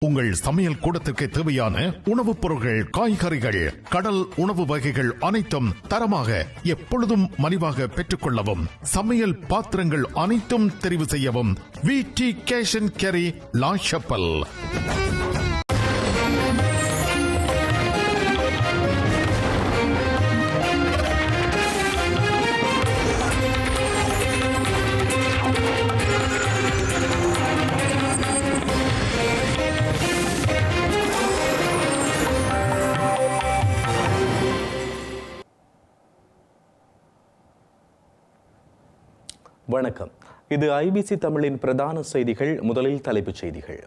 உங்கள் சமையல் கூடத்திற்கு தேவையான உணவுப் பொருட்கள், காய்கறிகள், கடல் உணவு வகைகள் அனைத்தும் தரமாக எப்பொழுதும் மலிவாக பெற்றுக் கொள்ளவும். சமையல் பாத்திரங்கள் அனைத்தும் தெரிவு செய்யவும். VT Cash and Carry, La Chapelle. வணக்கம். இது IBC தமிழின் பிரதான செய்திகள். முதலில் தலைப்புச் செய்திகள்.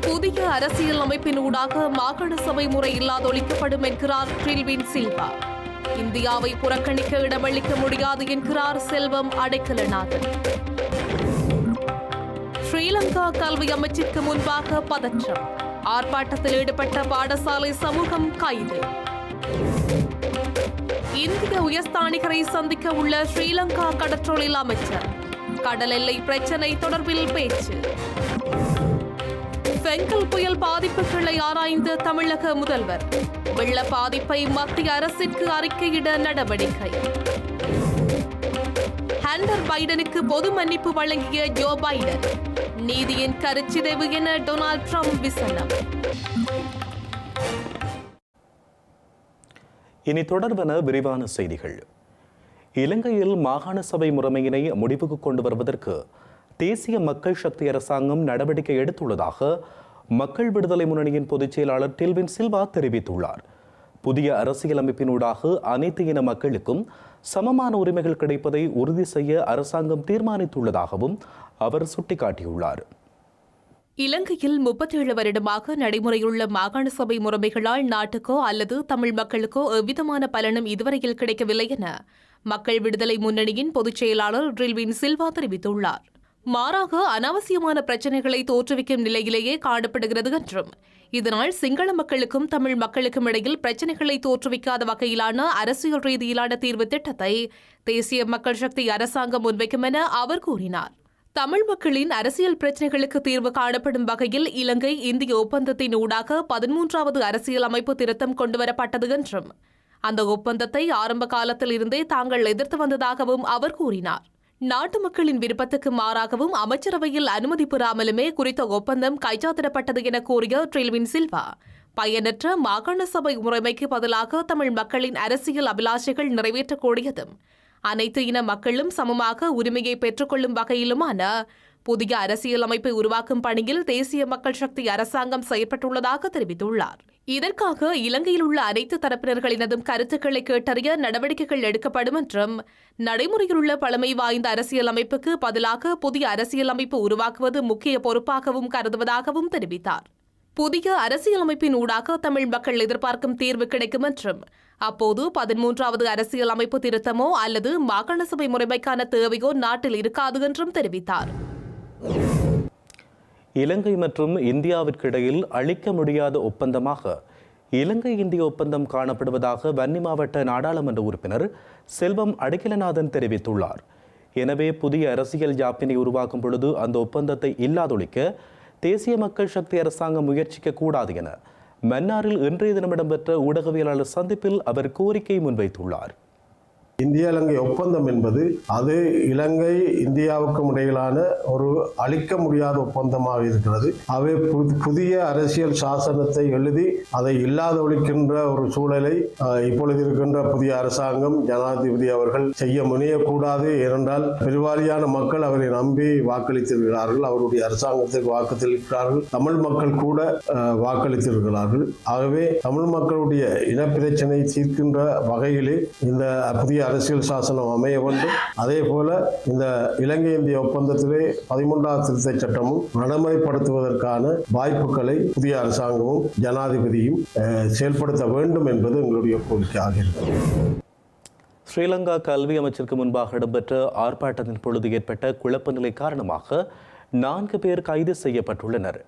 புதிய அரசியல் அமைப்பினூடாக மாகாண சபை முறை இல்லாதொழிக்கப்படும் என்கிறார் ட்ரில்வின் சில்வா. இந்தியாவை புறக்கணிக்க இடமளிக்க முடியாது என்கிறார் செல்வம் அடைக்கலநாதன். ஸ்ரீலங்கா கல்வி அமைச்சிற்கு முன்பாக பதற்றம். ஆர்ப்பாட்டத்தில் ஈடுபட்ட பாடசாலை சமூகம் கைது. இந்திய உயர்ஸ்தானிகரை சந்திக்க உள்ள ஸ்ரீலங்கா கடற்றொழில் அமைச்சர். கடல் எல்லை பிரச்சினை தொடர்பில் பேச்சு. பெங்கல் புயல் பாதிப்புகளை ஆராய்ந்த தமிழக முதல்வர். வெள்ள பாதிப்பை மத்திய அரசிற்கு அறிக்கையிட நடவடிக்கை. ஹண்டர் பைடனுக்கு பொது மன்னிப்பு வழங்கிய ஜோ பைடன். நீதியின் கருச்சிதைவு என டொனால்ட் ட்ரம்ப் விசனம். இனி தொடர்பான விரிவான செய்திகள். இலங்கையில் மாகாண சபை முறைமையினை முடிவுக்கு கொண்டு வருவதற்கு தேசிய மக்கள் சக்தி அரசாங்கம் நடவடிக்கை எடுத்துள்ளதாக மக்கள் விடுதலை முன்னணியின் பொதுச் செயலாளர் ட்ரில்வின் சில்வா தெரிவித்துள்ளார். புதிய அரசியலமைப்பினூடாக அனைத்து இன மக்களுக்கும் சமமான உரிமைகள் கிடைப்பதை உறுதி செய்ய அரசாங்கம் தீர்மானித்துள்ளதாகவும் அவர் சுட்டிக்காட்டியுள்ளார். இலங்கையில் 37 வருடமாக நடைமுறையுள்ள மாகாண சபை முறைமைகளால் நாட்டுக்கோ அல்லது தமிழ் மக்களுக்கோ எவ்விதமான பலனும் இதுவரையில் கிடைக்கவில்லை என மக்கள் விடுதலை முன்னணியின் பொதுச் செயலாளர் ட்ரில்வின் சில்வா தெரிவித்துள்ளார். மாறாக அனாவசியமான பிரச்சினைகளை தோற்றுவிக்கும் நிலையிலேயே காணப்படுகிறது என்றும், இதனால் சிங்கள மக்களுக்கும் தமிழ் மக்களுக்கும் இடையில் பிரச்சினைகளை தோற்றுவிக்காத வகையிலான அரசியல் ரீதியிலான தீர்வு திட்டத்தை தேசிய மக்கள் சக்தி அரசாங்கம் முன்வைக்கும் என அவர் கூறினார். தமிழ் மக்களின் அரசியல் பிரச்சினைகளுக்கு தீர்வு காணப்படும் வகையில் இலங்கை இந்திய ஒப்பந்தத்தின் ஊடாக 13வது அரசியல் அமைப்பு திருத்தம் கொண்டுவரப்பட்டது என்றும், அந்த ஒப்பந்தத்தை ஆரம்ப காலத்தில் இருந்தே தாங்கள் எதிர்த்து வந்ததாகவும் அவர் கூறினார். நாட்டு மக்களின் விருப்பத்துக்கு மாறாகவும் அமைச்சரவையில் அனுமதி பெறாமலுமே குறித்த ஒப்பந்தம் கைச்சாத்திடப்பட்டது என கூறிய ட்ரில்வின் சில்வா, பயனற்ற மாகாண சபை முறைமைக்கு பதிலாக தமிழ் மக்களின் அரசியல் அபிலாஷைகள் நிறைவேற்றக்கூடியதும் அனைத்து இன மக்களும் சமமாக உரிமையை பெற்றுக்கொள்ளும் வகையிலுமான புதிய அரசியல் அமைப்பை உருவாக்கும் பணியில் தேசிய மக்கள் சக்தி அரசாங்கம் செயற்பட்டுள்ளதாக தெரிவித்துள்ளார். இதற்காக இலங்கையில் உள்ள அனைத்து தரப்பினர்களினதும் கருத்துக்களை கேட்டறிய நடவடிக்கைகள் எடுக்கப்படும் என்றும், நடைமுறையில் உள்ள பழமை வாய்ந்த அரசியல் அமைப்புக்கு பதிலாக புதிய அரசியல் அமைப்பு உருவாக்குவது முக்கிய பொறுப்பாகவும் கருதுவதாகவும் தெரிவித்தார். புதிய அரசியலமைப்பின் ஊடாக தமிழ் மக்கள் எதிர்பார்க்கும் தீர்வு கிடைக்கும் என்றும், அப்போது 13வது அரசியல் அமைப்பு திருத்தமோ அல்லது மாகாண சபை முறைமைக்கான தேவையோ நாட்டில் இருக்காது என்றும் தெரிவித்தார். இலங்கை மற்றும் இந்தியாவிற்கு இடையில் அளிக்க முடியாத ஒப்பந்தமாக இலங்கை இந்திய ஒப்பந்தம் காணப்படுவதாக வன்னி மாவட்ட நாடாளுமன்ற உறுப்பினர் செல்வம் அடைக்கலநாதன் தெரிவித்துள்ளார். எனவே புதிய அரசியல் யாப்பினை உருவாக்கும் பொழுது அந்த ஒப்பந்தத்தை இல்லாதொழிக்க தேசிய மக்கள் சக்தி அரசாங்கம் முயற்சிக்க கூடாது என மன்னாரில் இன்றைய தினம் இடம்பெற்ற ஊடகவியலாளர் சந்திப்பில் அவர் கோரிக்கை முன்வைத்துள்ளார். இந்திய இலங்கை ஒப்பந்தம் என்பது அது இலங்கை இந்தியாவுக்கும் இடையிலான ஒரு அழிக்க முடியாத ஒப்பந்தமாக இருக்கிறது. அவை புதிய அரசியல் சாசனத்தை எழுதி அதை இல்லாத ஒழிக்கின்ற ஒரு சூழலை இப்பொழுது இருக்கின்ற புதிய அரசாங்கம், ஜனாதிபதி அவர்கள் செய்ய முனையக்கூடாது. ஏனென்றால் பெருவாரியான மக்கள் அவரை நம்பி வாக்களித்திருக்கிறார்கள், அவருடைய அரசாங்கத்திற்கு வாக்களித்திருக்கிறார்கள், தமிழ் மக்கள் கூட வாக்களித்திருக்கிறார்கள். ஆகவே தமிழ் மக்களுடைய இனப்பிரச்சனை தீர்க்கின்ற வகையிலே இந்த புதிய அரசியல் சாசனம் அமைய வேண்டும். அதே போல இந்த இலங்கை இந்திய ஒப்பந்தத்திலே 13வது திருத்த சட்டமும் நடைமுறைப்படுத்துவதற்கான வாய்ப்புகளை புதிய அரசாங்கமும் ஜனாதிபதியும் செயல்படுத்த வேண்டும் என்பது எங்களுடைய கோரிக்கையாக இருக்கிறது. ஸ்ரீலங்கா கல்வி அமைச்சருக்கு முன்பாக இடம்பெற்ற ஆர்ப்பாட்டத்தின் பொழுது ஏற்பட்ட குழப்ப நிலை காரணமாக 4 பேர் கைது செய்யப்பட்டுள்ளனர்.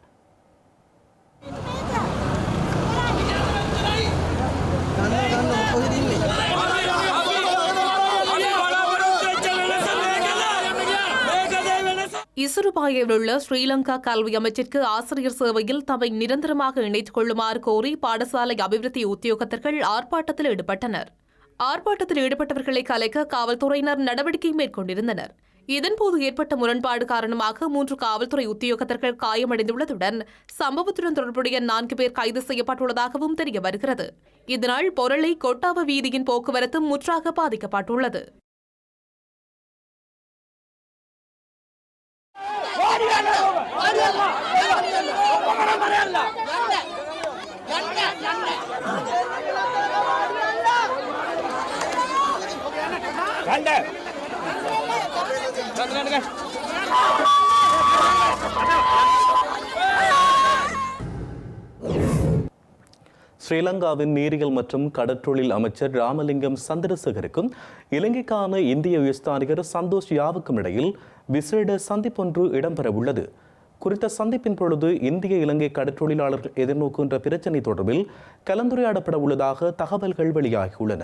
இசுருபாயில் உள்ள ஸ்ரீலங்கா கல்வி அமைச்சிற்கு ஆசிரியர் சேவையில் தம்மை நிரந்தரமாக இணைத்துக் கொள்ளுமாறு கோரி பாடசாலை அபிவிருத்தி உத்தியோகத்தர்கள் ஆர்ப்பாட்டத்தில் ஈடுபட்டனர். ஆர்ப்பாட்டத்தில் ஈடுபட்டவர்களை கலைக்க காவல்துறையினர் நடவடிக்கை மேற்கொண்டிருந்தனர். இதன்போது ஏற்பட்ட முரண்பாடு காரணமாக 3 காவல்துறை உத்தியோகத்தர்கள் காயமடைந்துள்ளதுடன் சம்பவத்துடன் தொடர்புடைய 4 பேர் கைது செய்யப்பட்டுள்ளதாகவும் தெரிய வருகிறது. இதனால் பொருளை கொட்டாவ வீதியின் போக்குவரத்து முற்றாக பாதிக்கப்பட்டுள்ளது. ஸ்ரீலங்காவின் நீரியல் மற்றும் கடற்றொழில் அமைச்சர் ராமலிங்கம் சந்திரசேகருக்கும் இலங்கைக்கான இந்திய உயர்ஸ்தானிகர் சந்தோஷ் யாவுக்கும் இடையில் விசேட சந்திப்பொன்று இடம்பெறவுள்ளது. குறித்த சந்திப்பின் பொழுது இந்திய இலங்கை கடற்றொழிலாளர்கள் எதிர்நோக்குகின்ற பிரச்சினை தொடர்பில் கலந்துரையாடப்பட உள்ளதாக தகவல்கள் வெளியாகியுள்ளன.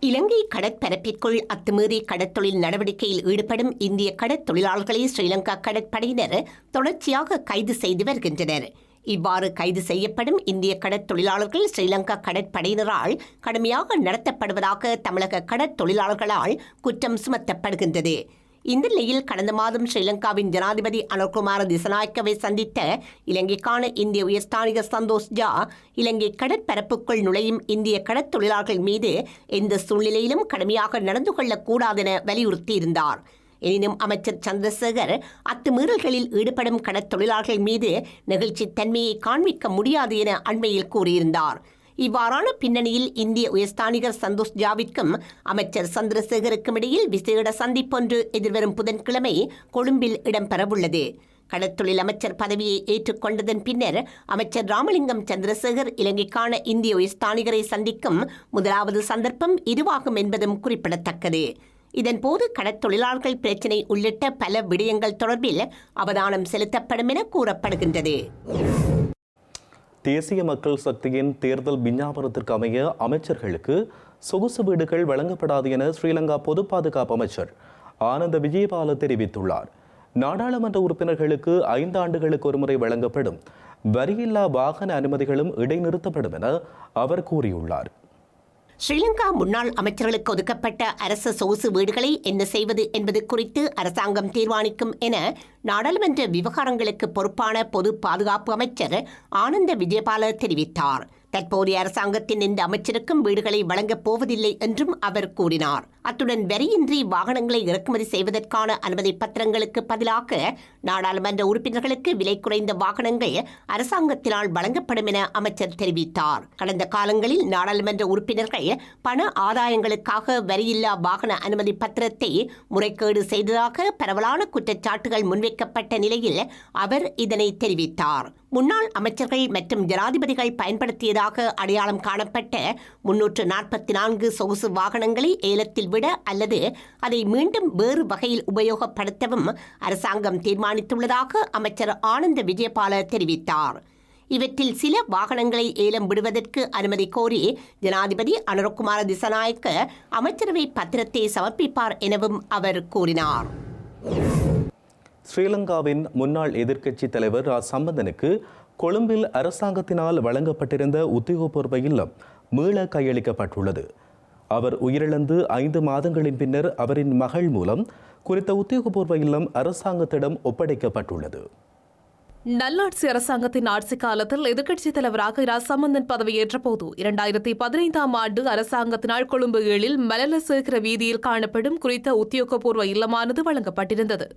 இலங்கை கடற்பரப்பிற்குள் அத்துமீறி கடற்தொழில் நடவடிக்கையில் ஈடுபடும் இந்திய கடற்தொழிலாளர்களை ஸ்ரீலங்கா கடற்படையினர் தொடர்ச்சியாக கைது செய்து வருகின்றனர். இவ்வாறு கைது செய்யப்படும் இந்திய கடற்தொழிலாளர்கள் ஸ்ரீலங்கா கடற்படையினரால் கடுமையாக நடத்தப்படுவதாக தமிழக கடற்தொழிலாளர்களால் குற்றம் சுமத்தப்படுகின்றது. இந்த நிலையில் கடந்த மாதம் ஸ்ரீலங்காவின் ஜனாதிபதி அனுர்குமார திசநாயக்கவை சந்தித்த இலங்கைக்கான இந்திய உயர்ஸ்தானிகர் சந்தோஷ் ஜா இலங்கை கடற்பரப்புக்குள் நுழையும் இந்திய கடற்தொழிலாளர்கள் மீது எந்த சூழ்நிலையிலும் கடுமையாக நடந்து கொள்ளக்கூடாதென வலியுறுத்தியிருந்தார். எனினும் அமைச்சர் சந்திரசேகர் அத்துமீறல்களில் ஈடுபடும் கடற்தொழிலாளர்கள் மீது நெகிழ்ச்சித் தன்மையை காண்பிக்க முடியாது என அண்மையில் கூறியிருந்தார். இவ்வாறான பின்னணியில் இந்திய உயர்ஸ்தானிகர் சந்தோஷ் ஜாவிற்கும் அமைச்சர் சந்திரசேகருக்கும் இடையில் விசேட சந்திப்பொன்று எதிர்வரும் புதன்கிழமை கொழும்பில் இடம்பெறவுள்ளது. கடற்தொழில் அமைச்சர் பதவியை ஏற்றுக்கொண்டதன் பின்னர் அமைச்சர் ராமலிங்கம் சந்திரசேகர் இலங்கைக்கான இந்திய உயர்ஸ்தானிகரை சந்திக்கும் முதலாவது சந்தர்ப்பம் இதுவாகும் என்பதும் குறிப்பிடத்தக்கது. இதன்போது கடற்தொழிலாளர்கள் பிரச்சினை உள்ளிட்ட பல விடயங்கள் தொடர்பில் அவதானம் செலுத்தப்படும் என கூறப்படுகின்றது. தேசிய மக்கள் சக்தியின் தேர்தல் விஞ்ஞாபனத்திற்கு அமைய அமைச்சர்களுக்கு சொகுசு வீடுகள் வழங்கப்படாது என ஸ்ரீலங்கா பொது பாதுகாப்பு அமைச்சர் ஆனந்த விஜயபால தெரிவித்துள்ளார். நாடாளுமன்ற உறுப்பினர்களுக்கு 5 ஆண்டுகளுக்கு ஒருமுறை வழங்கப்படும் வரியில்லா வாகன அனுமதிகளும் இடைநிறுத்தப்படும் என அவர் கூறியுள்ளார். ஸ்ரீலங்கா முன்னாள் அமைச்சர்களுக்கு ஒதுக்கப்பட்ட அரசு சொகுசு வீடுகளை என்ன செய்வது என்பது குறித்து அரசாங்கம் தீர்மானிக்கும் என நாடாளுமன்ற விவகாரங்களுக்கு பொறுப்பான பொது பாதுகாப்பு அமைச்சர் ஆனந்த விஜயபால தெரிவித்தார். தற்போதைய அரசாங்கத்தின் இந்த அமைச்சருக்கும் வீடுகளை வழங்கப் போவதில்லை என்றும் அவர் கூறினார். அத்துடன் வரியின்றி வாகனங்களை இறக்குமதி செய்வதற்கான அனுமதி பத்திரங்களுக்கு பதிலாக நாடாளுமன்ற உறுப்பினர்களுக்கு விலை குறைந்த வாகனங்கள் அரசாங்கத்தினால் வழங்கப்படும் என அமைச்சர் தெரிவித்தார். கடந்த காலங்களில் நாடாளுமன்ற உறுப்பினர்கள் பண ஆதாயங்களுக்காக வரியில்லா வாகன அனுமதி பத்திரத்தை முறைகேடு செய்ததாக பரவலான குற்றச்சாட்டுகள் முன்வைக்கப்பட்ட நிலையில் அவர் இதனை தெரிவித்தார். முன்னாள் அமைச்சர்கள் மற்றும் ஜனாதிபதிகள் பயன்படுத்தியதாக அடையாளம் காணப்பட்ட 344 சொகுசு வாகனங்களை ஏலத்தில் விட அல்லது அதை மீண்டும் வேறு வகையில் உபயோகப்படுத்தவும் அரசாங்கம் தீர்மானித்துள்ளதாக அமைச்சர் ஆனந்த விஜயபால தெரிவித்தார். இவற்றில் சில வாகனங்களை ஏலம் விடுவதற்கு அனுமதி கோரி ஜனாதிபதி அனுரகுமார திசநாயக்க அமைச்சரவை பத்திரத்தை சமர்ப்பிப்பார் எனவும் அவர் கூறினார். ஸ்ரீலங்காவின் முன்னாள் எதிர்க்கட்சி தலைவர் ரா சம்பந்தனுக்கு கொழும்பில் அரசாங்கத்தினால் வழங்கப்பட்டிருந்த உத்தியோகபூர்வ இல்லம் மீள கையளிக்கப்பட்டுள்ளது. அவர் உயிரிழந்து 5 மாதங்களின் பின்னர் அவரின் மகள் மூலம் குறித்த உத்தியோகபூர்வ இல்லம் அரசாங்கத்திடம் ஒப்படைக்கப்பட்டுள்ளது. நல்லாட்சி அரசாங்கத்தின் ஆட்சி காலத்தில் எதிர்க்கட்சித் தலைவராக இரா சம்பந்தன் பதவியேற்ற போது 2015ஆம் ஆண்டு அரசாங்கத்தினால் கொழும்பு 7 மலலசேகர வீதியில் காணப்படும் குறித்த உத்தியோகபூர்வ இல்லமானது வழங்கப்பட்டிருந்தது.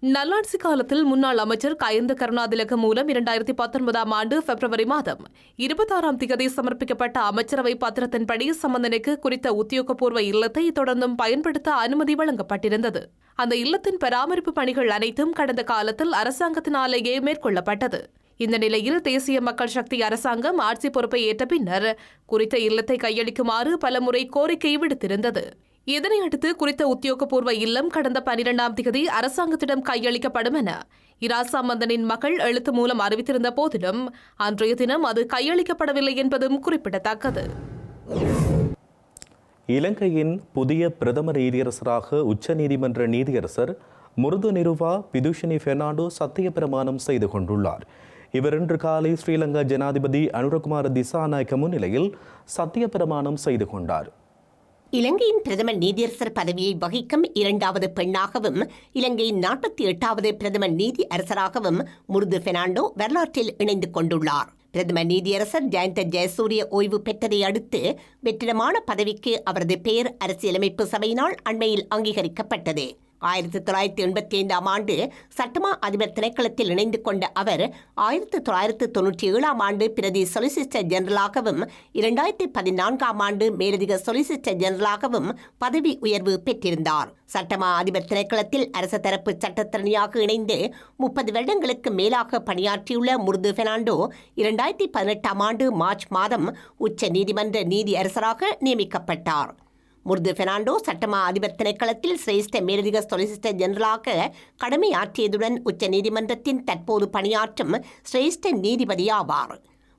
நல்லாட்சி காலத்தில் முன்னாள் அமைச்சர் கயந்த கருணாதிலக மூலம் 2019ஆம் ஆண்டு பிப்ரவரி மாதம் 26ஆம் தேதி சமர்ப்பிக்கப்பட்ட அமைச்சரவை பத்திரத்தின்படி சம்பந்தனுக்கு குறித்த உத்தியோகபூர்வ இல்லத்தை தொடர்ந்தும் பயன்படுத்த அனுமதி வழங்கப்பட்டிருந்தது. அந்த இல்லத்தின் பராமரிப்பு பணிகள் அனைத்தும் கடந்த காலத்தில் அரசாங்கத்தினாலேயே மேற்கொள்ளப்பட்டது. இந்த நிலையில் தேசிய மக்கள் சக்தி அரசாங்கம் ஆட்சி பொறுப்பை ஏற்ற பின்னர் குறித்த இல்லத்தை கையளிக்குமாறு பலமுறை கோரிக்கை விடுத்திருந்தது. இதனையடுத்து குறித்த உத்தியோகபூர்வ இல்லம் கடந்த 12ஆம் தேதி அரசாங்கத்திடம் கையளிக்கப்படும் என இரா சம்பந்தனின் மகள் எழுத்து மூலம் அறிவித்திருந்த போதிலும் அன்றைய தினம் அது கையளிக்கப்படவில்லை என்பதும் குறிப்பிடத்தக்கது. இலங்கையின் புதிய பிரதம நீதியரசராக உச்சநீதிமன்ற நீதியரசர் முருது நிருவா பிதுஷினி பெர்னாண்டோ சத்திய பிரமாணம் செய்து கொண்டுள்ளார். இவர் இன்று காலை ஸ்ரீலங்கா ஜனாதிபதி அனுரகுமார திசாநாயக்க முன்னிலையில் சத்திய பிரமாணம் செய்து கொண்டார். இலங்கையின் பிரதமர் நீதியரசர் பதவியை வகிக்கும் இரண்டாவது பெண்ணாகவும் இலங்கையின் 48வது பிரதமர் நீதி அரசராகவும் முருது பெர்னாண்டோ வரலாற்றில் இணைந்து கொண்டுள்ளார். பிரதமர் நீதியரசர் ஜயந்த ஜெயசூரிய ஓய்வு பெற்றதை அடுத்து வெற்றிடமான பதவிக்கு அவரது பெயர் அரசியலமைப்பு சபையினால் அண்மையில் அங்கீகரிக்கப்பட்டது. 1985 ஆண்டு சட்டமா அதிபர் திணைக்களத்தில் இணைந்து கொண்ட அவர் 1997 ஆண்டு பிரதி சொலிசிட்டர் ஜெனரலாகவும் 2014 ஆண்டு மேலதிக சொலிசிட்டர் ஜெனரலாகவும் பதவி உயர்வு பெற்றிருந்தார். சட்டமா அதிபர் திணைக்களத்தில் அரசு தரப்பு சட்டத்தரணியாக இணைந்து 30 வருடங்களுக்கு மேலாக பணியாற்றியுள்ள முருது பெர்னாண்டோ 2018 ஆண்டு மார்ச் மாதம் உச்ச நீதிமன்ற நீதி அரசராக நியமிக்கப்பட்டார். முருது பெர்னாண்டோ சட்டமா அதிபர் திணைக்களத்தில் சிரேஷ்ட மேலதிக சொலிசிட்டர் ஜெனரலாக கடமையாற்றியதுடன் உச்ச நீதிமன்றத்தின் தற்போது பணியாற்றும் சிரேஷ்ட நீதிபதியாவார்.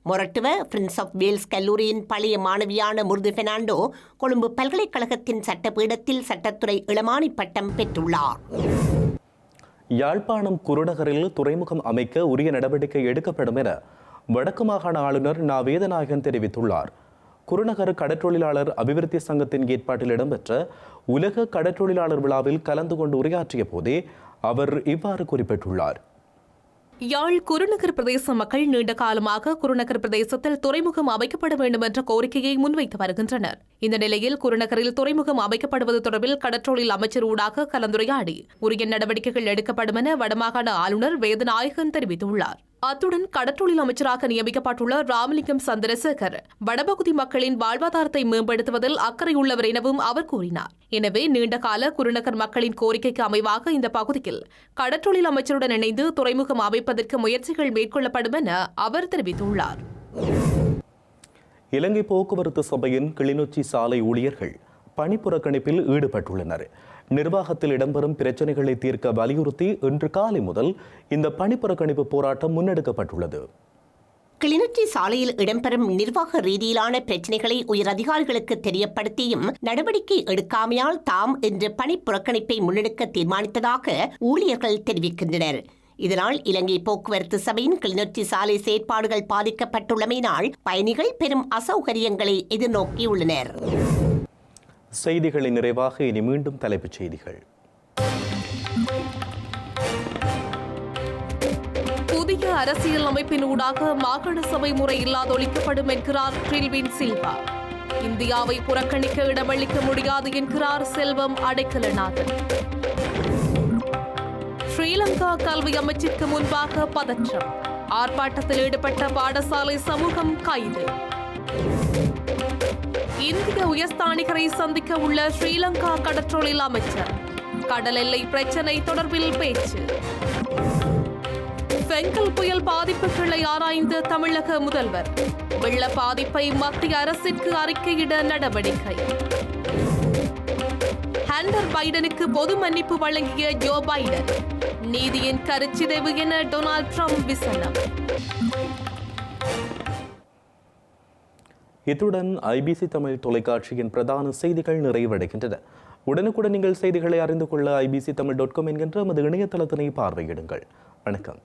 மொரட்டுவ பிரின்ஸ் ஆஃப் வேல்ஸ் கல்லூரியின் பழைய மாணவியான முருது பெர்னாண்டோ கொழும்பு பல்கலைக்கழகத்தின் சட்டப்பீடத்தில் சட்டத்துறை இளமானி பட்டம் பெற்றுள்ளார். யாழ்ப்பாணம் குருநகரில் துறைமுகம் அமைக்க உரிய நடவடிக்கை எடுக்கப்படும் என வடக்கு மாகாண ஆளுநர் நா. வேதநாயகன் தெரிவித்துள்ளார். குருநகர் கடற்றொழிலாளர் அபிவிருத்தி சங்கத்தின் ஏற்பாட்டில் இடம்பெற்ற உலக கடற்றொழிலாளர் விழாவில் கலந்து கொண்டு உரையாற்றிய போதே அவர் இவ்வாறு குறிப்பிட்டுள்ளார். யாழ் குருநகர் பிரதேச மக்கள் நீண்ட காலமாக குருநகர் பிரதேசத்தில் துறைமுகம் அமைக்கப்பட வேண்டும் என்ற கோரிக்கையை முன்வைத்து வருகின்றனர். இந்த நிலையில் குருநகரில் துறைமுகம் அமைக்கப்படுவது தொடர்பில் கடற்றொழில் அமைச்சர் ஊடாக கலந்துரையாடி உரிய நடவடிக்கைகள் எடுக்கப்படும் என வடமாகாண ஆளுநர் வேதநாயகன் தெரிவித்துள்ளார். அத்துடன் கடற்றொழில் அமைச்சராக நியமிக்கப்பட்டுள்ள ராமலிங்கம் சந்திரசேகர் வடபகுதி மக்களின் வாழ்வாதாரத்தை மேம்படுத்துவதில் அக்கறையுள்ளவர் எனவும் அவர் கூறினார். எனவே நீண்டகால குருநகர் மக்களின் கோரிக்கைக்கு அமைவாக இந்த பகுதியில் கடற்றொழில் அமைச்சருடன் இணைந்து துறைமுகம் அமைப்பதற்கு முயற்சிகள் மேற்கொள்ளப்படும் என அவர் தெரிவித்துள்ளார். இலங்கை போக்குவரத்து சபையின் கிளிநொச்சி சாலை ஊழியர்கள் பணிப்புறக்கணிப்பில் ஈடுபட்டுள்ளனர். நிர்வாகத்தில் இடம்பெறும் பிரச்சினைகளை தீர்க்க வலியுறுத்தி இன்று காலை முதல் இந்த பணிப்புறக்கணிப்பு போராட்டம் முன்னெடுக்கப்பட்டுள்ளது. கிளிநொச்சி சாலையில் இடம்பெறும் நிர்வாக ரீதியிலான பிரச்சினைகளை உயர் அதிகாரிகளுக்கு தெரியப்படுத்தியும் நடவடிக்கை எடுக்காமையால் தாம் இன்று பணி புறக்கணிப்பை முன்னெடுக்க தீர்மானித்ததாக ஊழியர்கள் தெரிவிக்கின்றனர். இதனால் இலங்கை போக்குவரத்து சபையின் கிளிநொச்சி சாலை செயற்பாடுகள் பாதிக்கப்பட்டுள்ளமையினால் பயணிகள் பெரும் அசௌகரியங்களை எதிர்நோக்கியுள்ளனர். செய்திகளின் நிறைவாக இனி மீண்டும் தலைப்புச் செய்திகள். புதிய அரசியல் அமைப்பின் ஊடாக மாகாண சபை முறை இல்லாதொழிக்கப்படும் என்கிறார் ட்ரில்வின் சில்வா. இந்தியாவை புறக்கணிக்க இடமளிக்க முடியாது என்கிறார் செல்வம் அடைக்கலநாதன். ஸ்ரீலங்கா கல்வி அமைச்சிற்கு முன்பாக பதற்றம். ஆர்ப்பாட்டத்தில் ஈடுபட்ட பாடசாலை சமூகம் கைது. இந்திய உயர்ஸ்தானிகரை சந்திக்க உள்ள ஸ்ரீலங்கா கடற்றொழில் அமைச்சர். கடல் எல்லை பிரச்சினை தொடர்பில் பேச்சு. பெங்கல் புயல் பாதிப்புகளை ஆராய்ந்த தமிழக முதல்வர். வெள்ள பாதிப்பை மத்திய அரசிற்கு அறிக்கையிட நடவடிக்கை. ஹண்டர் பைடனுக்கு பொது மன்னிப்பு வழங்கிய ஜோ பைடன். நீதியின் கருச்சிதைவு என டொனால்ட் ட்ரம்ப் விசனம். இத்துடன் ஐபிசி தமிழ் தொலைக்காட்சியின் பிரதான செய்திகள் நிறைவடைகின்றன. உடனுக்குடன் நீங்கள் செய்திகளை அறிந்து கொள்ள ibctamil.com என்கின்ற நமது இணையதளத்தினை பார்வையிடுங்கள். வணக்கம்.